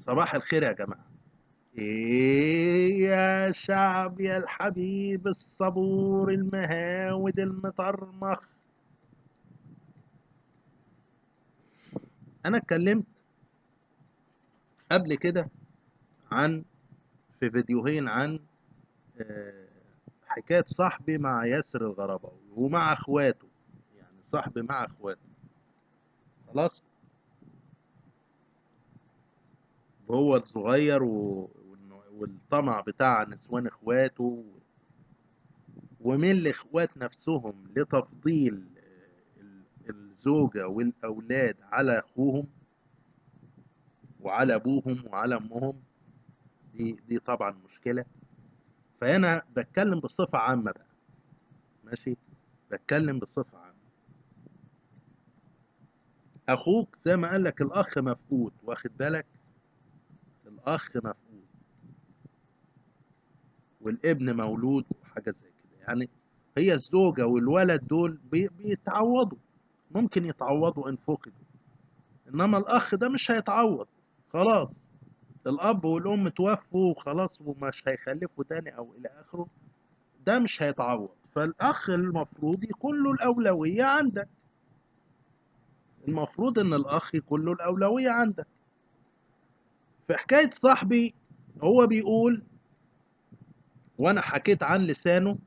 صباح الخير يا جماعة. ايه يا شعب يا الحبيب الصبور المهاود المطرمخ. انا اتكلمت قبل كده عن في فيديوهين عن آه، حكاية صاحبي مع ياسر الغرباوي ومع اخواته. يعني صاحبي مع اخواته. خلاص. وهو الصغير والطمع بتاع نسوان اخواته ومن الاخوات نفسهم لتفضيل الزوجة والاولاد على اخوهم وعلى ابوهم وعلى امهم. دي طبعا مشكله. فانا بتكلم بصفه عامه بقى. ماشي. بتكلم بصفه عامه. اخوك زي ما قال لك الاخ مفقود، واخد بالك؟ الاخ مفقود والابن مولود وحاجه زي كده يعني. هي الزوجه والولد دول بيتعوضوا. ممكن يتعوضوا ان فقدوا. انما الاخ ده مش هيتعوض. خلاص. الاب والام توفوا وخلاص ومش هيخلفوا تاني او الى اخره. ده مش هيتعوض. فالاخ المفروض يكون له الاولويه عندك. المفروض ان الاخ يكون له الاولويه عندك. في حكايه صاحبي، هو بيقول وانا حكيت عن لسانه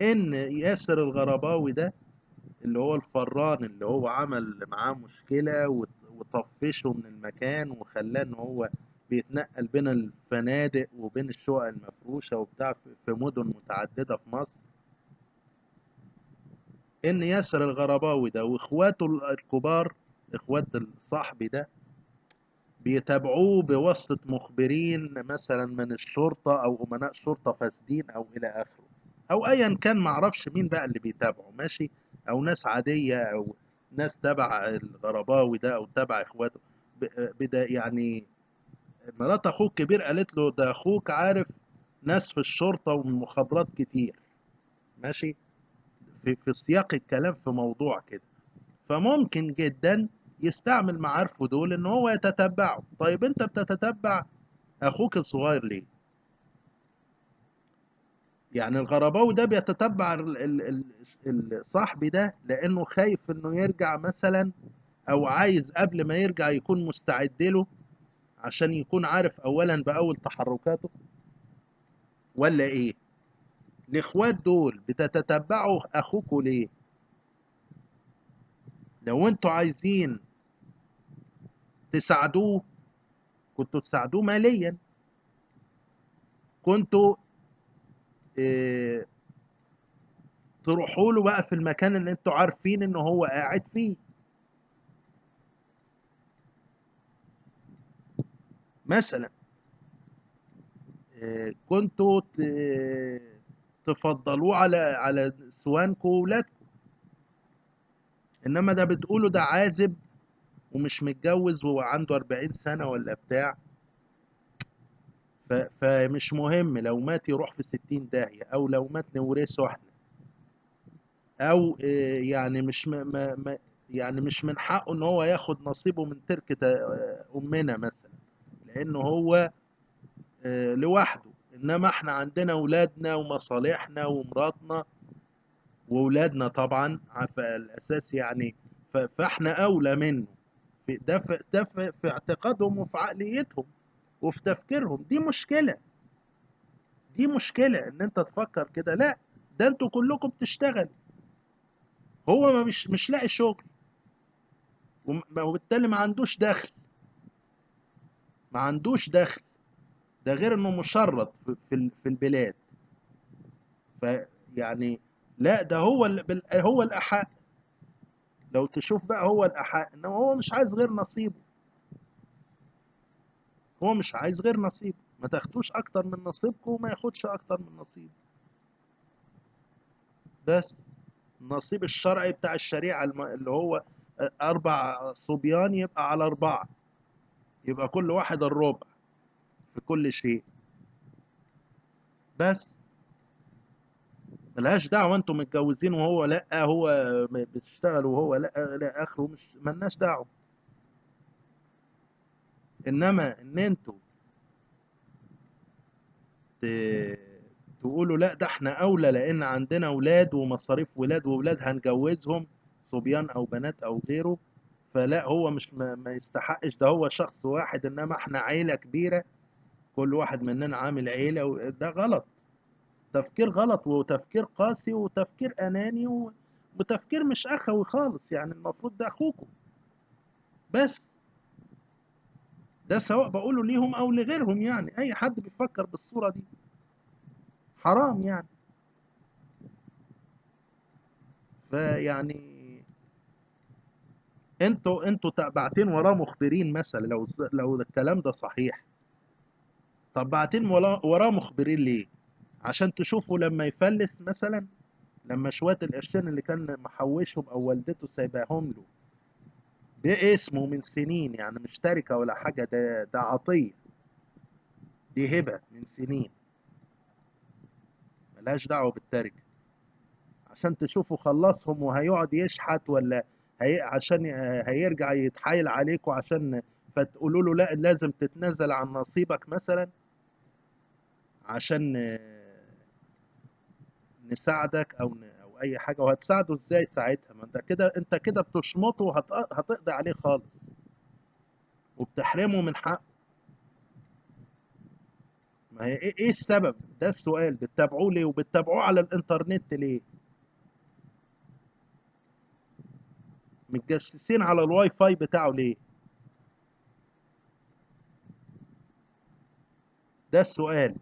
ان ياسر الغرباوي ده اللي هو الفران اللي هو عمل معاه مشكله وطفشه من المكان وخلاه ان هو بيتنقل بين الفنادق وبين الشقق المفروشه وبتاع في مدن متعدده في مصر. ان ياسر الغرباوي ده واخواته الكبار، اخوات صاحبي ده، بيتابعوه بواسطة مخبرين مثلا من الشرطة او امناء شرطة فاسدين او الى اخره. او ايا كان معرفش مين بقى اللي بيتابعه. ماشي. او ناس عادية او ناس تبع الغرباوي ده او تبع اخواته. بدا يعني مرات اخوك كبير قالت له ده اخوك عارف ناس في الشرطة والمخابرات كتير. ماشي. في سياق الكلام في موضوع كده. فممكن جدا يستعمل معارفه دول ان هو يتتبعه. طيب انت بتتتبع اخوك الصغير ليه؟ يعني الغرباوي ده بيتتبع صاحبي ده لانه خايف انه يرجع مثلا، او عايز قبل ما يرجع يكون مستعد له عشان يكون عارف اولا باول تحركاته، ولا ايه؟ الاخوات دول بتتتبعوا اخوكوا ليه؟ لو انتوا عايزين تساعدوه كنتوا تساعدوه ماليا. كنتوا اه تروحوا له بقى في المكان اللي انتوا عارفين ان هو قاعد فيه. مثلا كنتوا تفضلوه على نسوانكم وولادكم. انما ده بتقولوا ده عازب ومش متجوز وعنده 40 سنة ولا بتاع. فمش مهم لو مات يروح في 60 داهية، او لو مات نورثه احنا. او يعني مش يعني مش من حقه ان هو ياخد نصيبه من تركة امنا مثلا، لانه هو لوحده. انما احنا عندنا اولادنا ومصالحنا ومراتنا واولادنا طبعا على الاساس يعني. فاحنا اولى منه. في اعتقادهم وفي عقليتهم وفي تفكيرهم. دي مشكلة. دي مشكلة ان انت تفكر كده. لا، ده انتوا كلكم بتشتغل. هو ما مش لاقي شغل وبالتالي ما عندوش دخل. ما عندوش دخل. ده غير انه مشرد في البلاد. فيعني لا، ده هو هو الأحق. لو تشوف بقى هو الأحق، إنما هو مش عايز غير نصيبه. هو مش عايز غير نصيبه. ما تاخدوش أكتر من نصيبكم وما ياخدش أكتر من نصيبه. بس النصيب الشرعي بتاع الشريعة اللي هو 4 صبيان يبقى على 4. يبقى كل واحد الربع في كل شيء. بس ملهاش دعوة انتم متجوزين وهو لا، هو بتشتغل وهو لا، لا اخره، مش ملناش دعوة. انما ان انتوا ت- تقولوا لا ده احنا اولى لان عندنا اولاد ومصاريف ولاد واولاد هنجوزهم، صبيان او بنات او غيره، فلا هو مش ما يستحقش، ده هو شخص واحد، انما احنا عيلة كبيرة، كل واحد مننا عامل عيلة، ده غلط. تفكير غلط وتفكير قاسي وتفكير اناني وتفكير مش اخوي خالص، يعني المفروض ده اخوكم. بس ده سواء بقوله ليهم او لغيرهم، يعني اي حد بيفكر بالصورة دي حرام يعني. فيعني انتوا باعتين وراه مخبرين مثلا، لو الكلام ده صحيح، طب باعتين وراه مخبرين ليه؟ عشان تشوفوا لما يفلس مثلا، لما شوية القرشين اللي كان محوشهم او والدته سايباهم له باسمه من سنين، يعني مش تركة ولا حاجة، ده عطية، دي هبة من سنين، ملهاش دعوة بالتركة، عشان تشوفوا خلصهم وهيقعد يشحت ولا عشان هيرجع يتحايل عليكم عشان فتقولوا له لا لازم تتنازل عن نصيبك مثلا عشان نساعدك او اي حاجه، وهتساعده ازاي ساعتها؟ ما انت كده بتشمطه هتقضي عليه خالص وبتحرمه من حقه. ما هي ايه السبب؟ ده السؤال، بتتابعوه ليه وبتتابعوه على الانترنت ليه؟ متجسسين على الواي فاي بتاعه ليه؟ ده السؤال.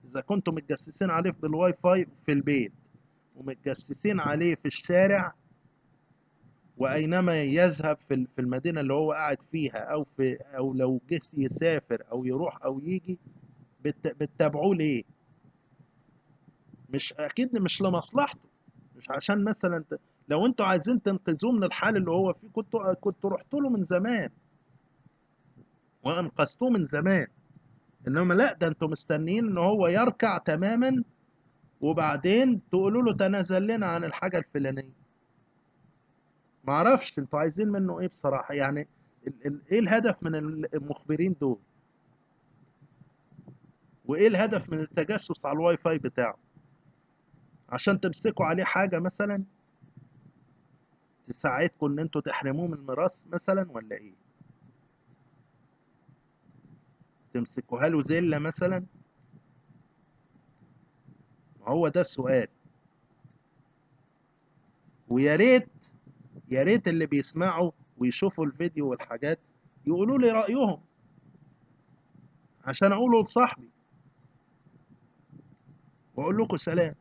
اذا كنتم متجسسين عليه بالواي فاي في البيت ومتجسسين عليه في الشارع واينما يذهب في المدينه اللي هو قاعد فيها، او لو جه يسافر او يروح او يجي، بتتابعوه ليه؟ مش اكيد مش لمصلحته، مش عشان مثلا لو انتوا عايزين تنقذوه من الحال اللي هو فيه كنتوا رحتوا له من زمان وانقذتوه من زمان، انما لا، ده انتوا مستنيين ان هو يركع تماما وبعدين تقولوا له تنازل لنا عن الحاجه الفلانيه. معرفش انتوا عايزين منه ايه بصراحه يعني. ايه الهدف من المخبرين دول؟ وايه الهدف من التجسس على الواي فاي بتاعه؟ عشان تمسكوا عليه حاجه مثلا تساعدكم ان انتوا تحرموه من الميراث مثلا، ولا ايه؟ تمسكوها له زله مثلا؟ ما هو ده السؤال. ويا ريت، يا ريت اللي بيسمعوا ويشوفوا الفيديو والحاجات يقولوا لي رايهم عشان اقوله لصاحبي، واقول لكم سلام.